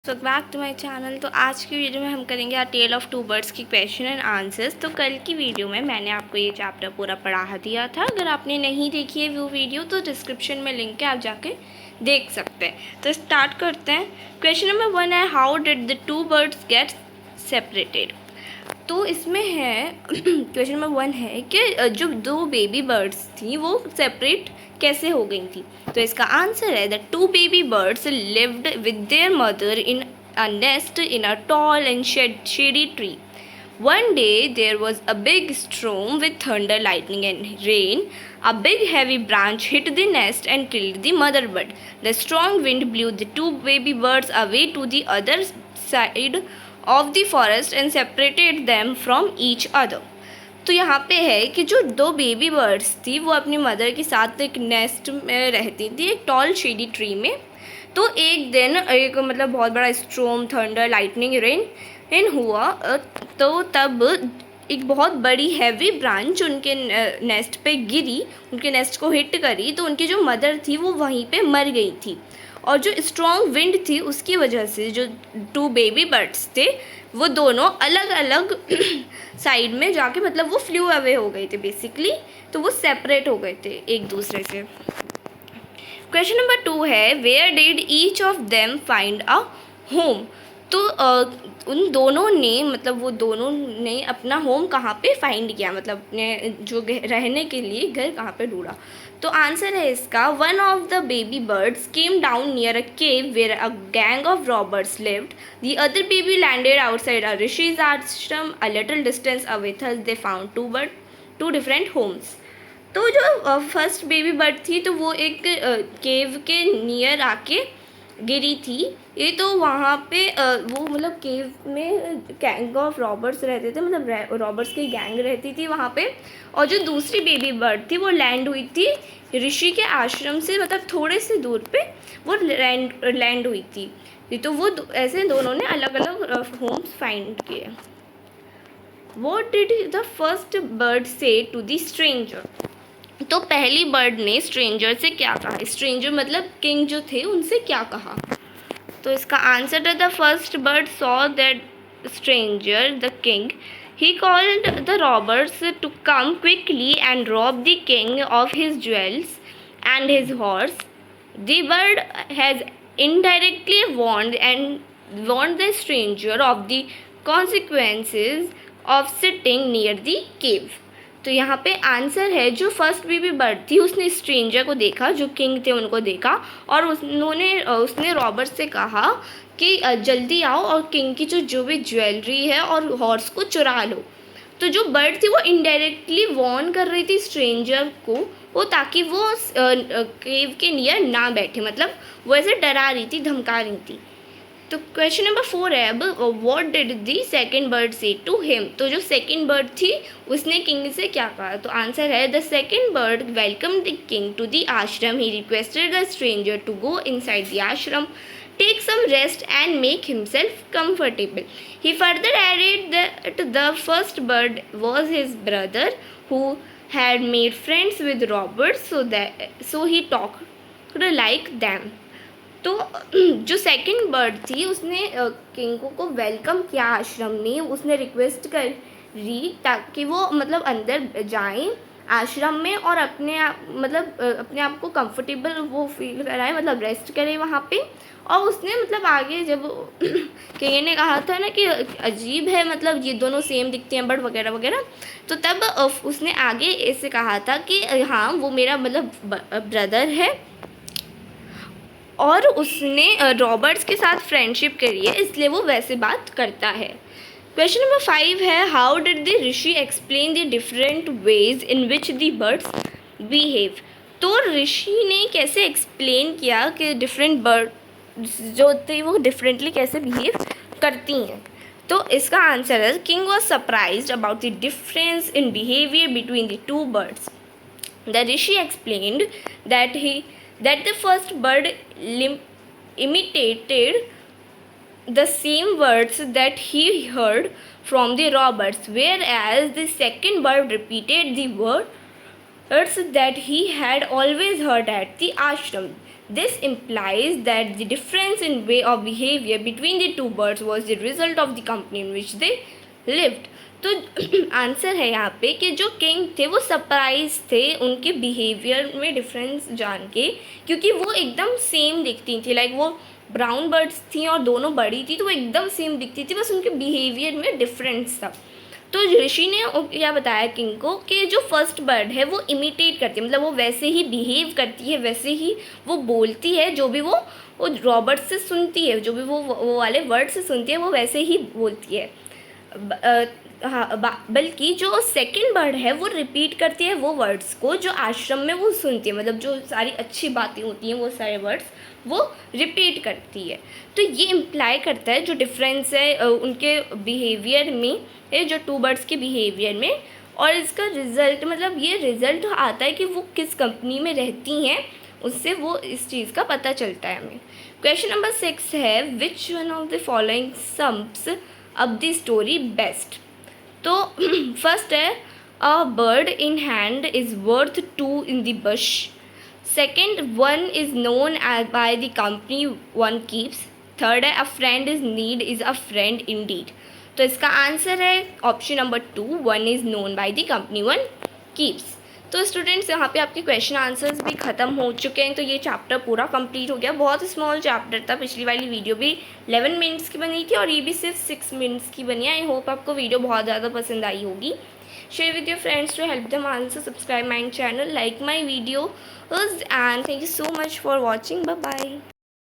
Welcome back to my channel. तो आज की वीडियो में हम करेंगे a tale of two birds की क्वेश्चन एंड आंसर्स। तो कल की वीडियो में मैंने आपको ये चैप्टर पूरा पढ़ा दिया था। अगर आपने नहीं देखी है वो वीडियो तो डिस्क्रिप्शन में लिंक है, आप जाके देख सकते हैं। तो स्टार्ट करते हैं। क्वेश्चन नंबर 1 है, how did the two birds get separated. तो इसमें है क्वेश्चन नंबर 1 है कि जो दो बेबी बर्ड्स थी वो सेपरेट कैसे हो गई थी। तो इसका आंसर है the two baby birds lived with their mother in a nest in a tall and shady tree. One day there was a big storm with thunder, lightning and rain. A big heavy branch hit the nest and killed the mother bird. The strong wind blew the two baby birds away to the other side of the forest and separated them from each other. तो यहाँ पे है कि जो दो baby birds थी वो अपनी मदर के साथ एक नेस्ट में रहती थी, एक टॉल शेडी ट्री में। तो एक दिन एक मतलब बहुत बड़ा स्ट्रोम, थंडर, लाइटनिंग, रेन हुआ। तो तब एक बहुत बड़ी हैवी ब्रांच उनके नेस्ट पे गिरी, उनके नेस्ट को हिट करी। तो उनकी जो मदर थी वो वहीं पे मर गई थी। और जो स्ट्रॉन्ग विंड थी उसकी वजह से जो टू बेबी बर्ड्स थे वो दोनों अलग अलग साइड में जाके मतलब वो फ्लू अवे हो गए थे बेसिकली। तो वो सेपरेट हो गए थे एक दूसरे से। क्वेश्चन नंबर 2 है, where did each of them find a home. तो उन दोनों ने मतलब वो दोनों ने अपना होम कहाँ पे फाइंड किया, मतलब अपने जो रहने के लिए घर कहाँ पे ढूंढा। तो आंसर है इसका, one of the baby birds came down near a cave where a gang of robbers lived. The other baby landed outside a Rishi's ashram a little distance away. Thus they found two different homes. तो जो first baby bird थी तो वो एक केव के near आके गिरी थी। ये तो वहाँ पे वो मतलब केव में गैंग ऑफ रॉबर्स रहते थे, मतलब रॉबर्स की गैंग रहती थी वहाँ पे। और जो दूसरी बेबी बर्ड थी वो लैंड हुई थी ऋषि के आश्रम से, मतलब थोड़े से दूर पे वो लैंड हुई थी। तो वो ऐसे दोनों ने अलग अलग होम्स फाइंड किए। What did the first bird say to the stranger? तो पहली बर्ड ने स्ट्रेंजर से क्या कहा। स्ट्रेंजर मतलब किंग जो थे उनसे क्या कहा। तो इसका आंसर है, the first bird saw that stranger the king, he called the robbers to come quickly and rob the king of his jewels and his horse. The bird has indirectly warned the stranger of the consequences of sitting near the cave. तो यहाँ पे answer है, जो first baby bird थी उसने stranger को देखा, जो किंग थे उनको देखा, और उसने रॉबर्ट से कहा कि जल्दी आओ और किंग की जो भी ज्वेलरी है और हॉर्स को चुरा लो। तो जो बर्ड थी वो इनडायरेक्टली वॉर्न कर रही थी स्ट्रेंजर को, वो ताकि वो केव के नियर ना बैठे, मतलब वो ऐसे डरा रही थी, धमका रही थी। तो क्वेश्चन नंबर 4 है, अब what did the second bird से टू हिम। तो जो सेकेंड बर्ड थी उसने किंग से क्या कहा। तो आंसर है, the second bird welcome the king to the ashram. He requested the stranger to go inside the ashram, take some rest and make himself comfortable. He further added that the first bird was his brother who had made friends with Robert, so he talked like them. तो जो second bird थी उसने king को welcome किया आश्रम में, उसने request करी ताकि वो मतलब अंदर जाएं आश्रम में और अपने आप को कंफर्टेबल वो फील कराए, मतलब रेस्ट करे वहाँ पे। और उसने मतलब आगे जब किंग ने कहा था ना कि अजीब है, मतलब ये दोनों सेम दिखते हैं बर्ड वगैरह वगैरह, तो तब उसने आगे ऐसे कहा था कि हाँ वो मेरा मतलब ब्रदर है और उसने रॉबर्ट्स के साथ फ्रेंडशिप करी है, इसलिए वो वैसे बात करता है। क्वेश्चन नंबर 5 है, how did the Rishi explain the different ways in which the birds behave. तो ऋषि ने कैसे एक्सप्लेन किया कि डिफरेंट बर्ड जो थे वो डिफरेंटली कैसे बिहेव करती हैं। तो इसका आंसर है, king was surprised about the difference in behaviour between the two birds. The Rishi explained that the first bird imitated the same words that he heard from the robbers, whereas the second bird repeated the words that he had always heard at the ashram. This implies that the difference in way of behavior between the two birds was the result of the company in which they lived. तो answer है यहाँ पे कि जो king थे वो surprise थे उनके बिहेवियर में डिफरेंस जान के, क्योंकि वो एकदम सेम दिखती थी, लाइक वो ब्राउन बर्ड्स थी और दोनों बड़ी थी तो वो एकदम सेम दिखती थी, बस उनके बिहेवियर में डिफरेंस था। तो ऋषि ने क्या बताया किंग को कि जो फर्स्ट बर्ड है वो इमिटेट करती है, मतलब वो वैसे ही बिहेव करती है, वैसे ही वो बोलती है, जो भी वो रॉबर्ट से सुनती है, जो भी वो वाले वर्ड से सुनती है वो वैसे ही बोलती है। हाँ, बल्कि जो सेकंड बर्ड है वो रिपीट करती है वो वर्ड्स को जो आश्रम में वो सुनती है, मतलब जो सारी अच्छी बातें होती हैं वो सारे वर्ड्स वो रिपीट करती है। तो ये इम्प्लाई करता है जो डिफरेंस है उनके बिहेवियर में है, जो टू बर्ड्स के बिहेवियर में, और इसका रिज़ल्ट मतलब ये रिज़ल्ट आता है कि वो किस कंपनी में रहती हैं, उससे वो इस चीज़ का पता चलता है हमें। क्वेश्चन नंबर 6 है which one of the following sums up the story best. तो फर्स्ट है a bird in hand is worth 2 in the bush. Second, one is known by the company one keeps. Third है a friend is need is a friend in deed. तो इसका answer है option number 2, one is known by the company one keeps. तो students यहाँ पे आपके question answers भी ख़त्म हो चुके हैं, तो ये चैप्टर पूरा कंप्लीट हो गया। बहुत स्मॉल चैप्टर था, पिछली वाली वीडियो भी 11 मिनट्स की बनी थी और ये भी सिर्फ 6 मिनट्स की बनी है। आई होप आपको वीडियो बहुत ज़्यादा पसंद आई होगी। Share with your friends to help them also, subscribe my channel, like my videos, and thank you so much for watching. Bye bye.